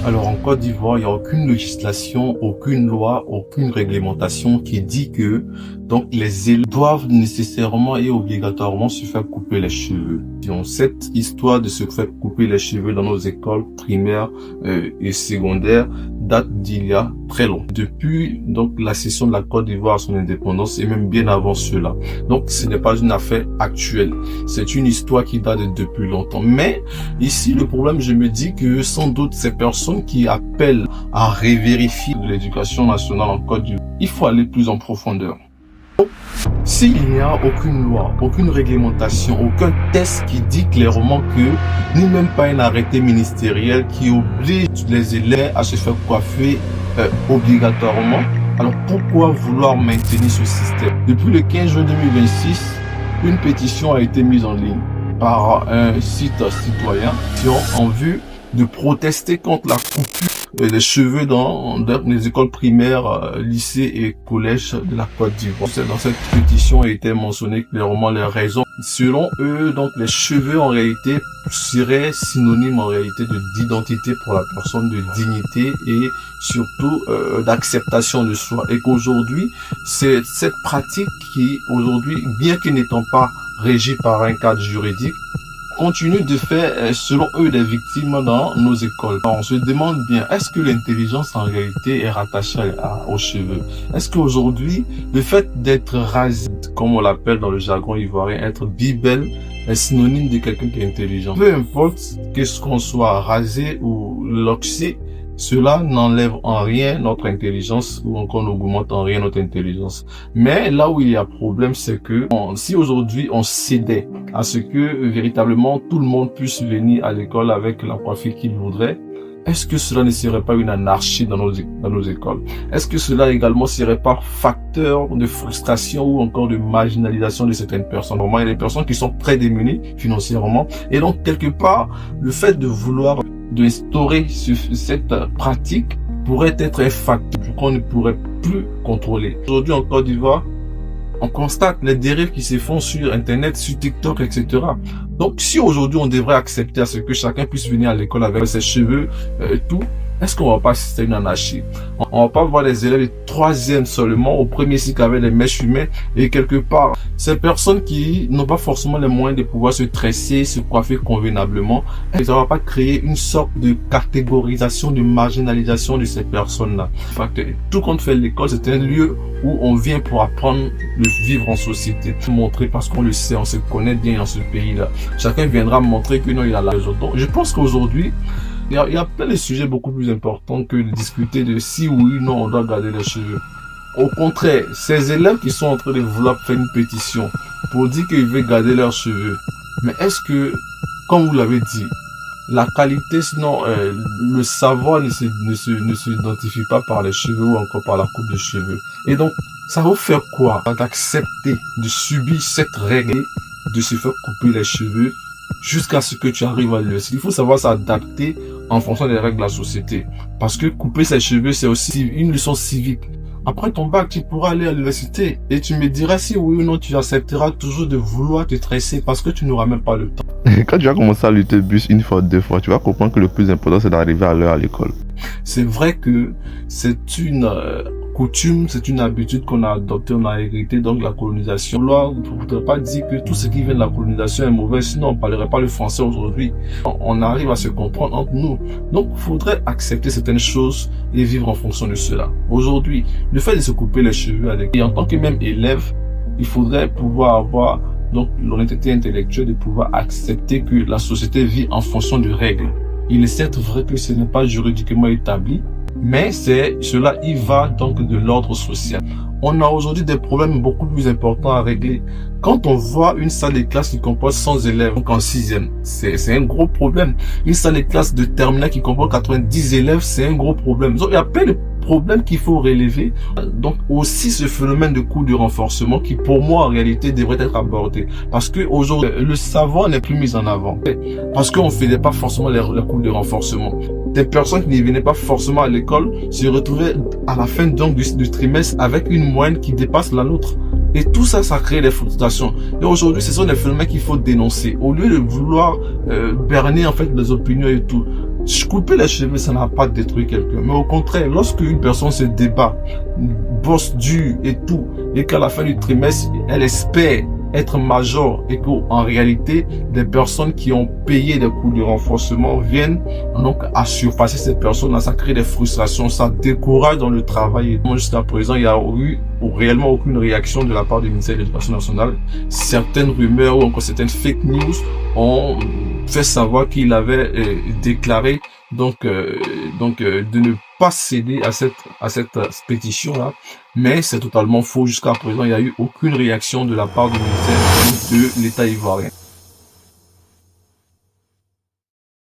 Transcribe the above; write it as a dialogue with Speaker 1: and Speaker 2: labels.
Speaker 1: Alors en Côte d'Ivoire, il n'y a aucune législation, aucune loi, aucune réglementation qui dit que donc les élèves doivent nécessairement et obligatoirement se faire couper les cheveux. Donc, cette histoire de se faire couper les cheveux dans nos écoles primaires et secondaires date d'il y a très longtemps. Depuis donc la cession de la Côte d'Ivoire à son indépendance et même bien avant cela. Donc ce n'est pas une affaire actuelle. C'est une histoire qui date depuis longtemps. Mais ici le problème, je me dis que sans doute ces personnes qui appellent à revérifier l'éducation nationale en Côte d'Ivoire, il faut aller plus en profondeur. S'il n'y a aucune loi, aucune réglementation, aucun test qui dit clairement que, ni même pas un arrêté ministériel qui oblige les élèves à se faire coiffer obligatoirement, alors pourquoi vouloir maintenir ce système? Depuis le 15 juin 2026, une pétition a été mise en ligne par un site citoyen qui ont en vue de protester contre la coupure des cheveux dans les écoles primaires, lycées et collèges de la Côte d'Ivoire. Dans cette pétition a été mentionné clairement les raisons. Selon eux, donc les cheveux en réalité seraient synonymes en réalité d'identité pour la personne, de dignité et surtout d'acceptation de soi. Et qu'aujourd'hui, c'est cette pratique qui aujourd'hui, bien que n'étant pas régie par un cadre juridique, continue de faire, selon eux, des victimes dans nos écoles. Alors, on se demande bien, est-ce que l'intelligence en réalité est rattachée aux cheveux? Est-ce qu'aujourd'hui, le fait d'être rasé, comme on l'appelle dans le jargon ivoirien, être bibel, est synonyme de quelqu'un qui est intelligent? Peu importe qu'est-ce qu'on soit rasé ou loxé, cela n'enlève en rien notre intelligence ou encore n'augmente en rien notre intelligence. Mais là où il y a problème, c'est que si aujourd'hui on cédait à ce que véritablement tout le monde puisse venir à l'école avec la coiffure qu'il voudrait, est-ce que cela ne serait pas une anarchie dans nos écoles? Est-ce que cela également serait pas facteur de frustration ou encore de marginalisation de certaines personnes? Normalement, il y a des personnes qui sont très démunies financièrement et donc quelque part, le fait de vouloir d'instaurer cette pratique pourrait être un facteur qu'on ne pourrait plus contrôler. Aujourd'hui en Côte d'Ivoire, on constate les dérives qui se font sur Internet, sur TikTok, etc. Donc, si aujourd'hui on devrait accepter à ce que chacun puisse venir à l'école avec ses cheveux, tout, est-ce qu'on va pas assister à une anarchie? On va pas voir les élèves de troisième seulement au premier cycle avec les mèches fumées et quelque part, ces personnes qui n'ont pas forcément les moyens de pouvoir se tresser, se coiffer convenablement, ça va pas créer une sorte de catégorisation, de marginalisation de ces personnes-là. Tout compte fait, l'école, c'est un lieu où on vient pour apprendre le vivre en société. Montrer parce qu'on le sait, on se connaît bien dans ce pays-là. Chacun viendra montrer que non, il a la raison. Donc, je pense qu'aujourd'hui, il y a plein de sujets beaucoup plus importants que de discuter de si oui ou non on doit garder les cheveux. Au contraire, ces élèves qui sont en train de vouloir faire une pétition pour dire qu'ils veulent garder leurs cheveux, mais est-ce que, comme vous l'avez dit, la qualité, sinon le savoir ne s'identifie pas par les cheveux ou encore par la coupe de cheveux. Et donc, ça va faire quoi d'accepter de subir cette règle de se faire couper les cheveux jusqu'à ce que tu arrives à l'université? Il faut savoir s'adapter en fonction des règles de la société. Parce que couper ses cheveux, c'est aussi une leçon civique. Après ton bac, tu pourras aller à l'université et tu me diras si oui ou non tu accepteras toujours de vouloir te tresser parce que tu n'auras même pas le temps.
Speaker 2: Quand tu vas commencer à lutter bus une fois, deux fois, tu vas comprendre que le plus important c'est d'arriver à l'heure à l'école.
Speaker 1: C'est vrai que c'est une coutume, c'est une habitude qu'on a adoptée, on a hérité donc de la colonisation. Là, on ne voudrait pas dire que tout ce qui vient de la colonisation est mauvais, sinon on ne parlerait pas le français aujourd'hui. On arrive à se comprendre entre nous. Donc, il faudrait accepter certaines choses et vivre en fonction de cela. Aujourd'hui, le fait de se couper les cheveux et en tant que même élève, il faudrait pouvoir avoir donc l'honnêteté intellectuelle de pouvoir accepter que la société vit en fonction de règles. Il est certes vrai que ce n'est pas juridiquement établi, mais cela y va donc de l'ordre social. On a aujourd'hui des problèmes beaucoup plus importants à régler. Quand on voit une salle de classe qui comporte 100 élèves, donc en 6e, c'est un gros problème. Une salle de classe de terminale qui comporte 90 élèves, c'est un gros problème. Donc, il y a plein de problèmes qu'il faut relever. Donc, aussi ce phénomène de cours de renforcement qui, pour moi, en réalité, devrait être abordé. Parce que aujourd'hui, le savoir n'est plus mis en avant. Parce qu'on ne faisait pas forcément les cours de renforcement. Des personnes qui ne venaient pas forcément à l'école se retrouvaient à la fin donc du trimestre avec une moyenne qui dépasse la nôtre. Et tout ça, ça crée des frustrations. Et aujourd'hui, ce sont des phénomènes qu'il faut dénoncer. Au lieu de vouloir berner en fait les opinions et tout, Couper les cheveux, ça n'a pas détruit quelqu'un. Mais au contraire, lorsque une personne se débat, bosse dur et tout, et qu'à la fin du trimestre, elle espère être major et qu'en réalité, des personnes qui ont payé des coûts de renforcement viennent donc à surpasser ces personnes-là, ça crée des frustrations, ça décourage dans le travail. Et jusqu'à présent, il n'y a eu réellement aucune réaction de la part du ministère de l'Éducation nationale. Certaines rumeurs ou encore certaines fake news ont fait savoir qu'il avait déclaré de ne pas céder à cette pétition-là, mais c'est totalement faux. Jusqu'à présent, il n'y a eu aucune réaction de la part du ministère de l'État ivoirien.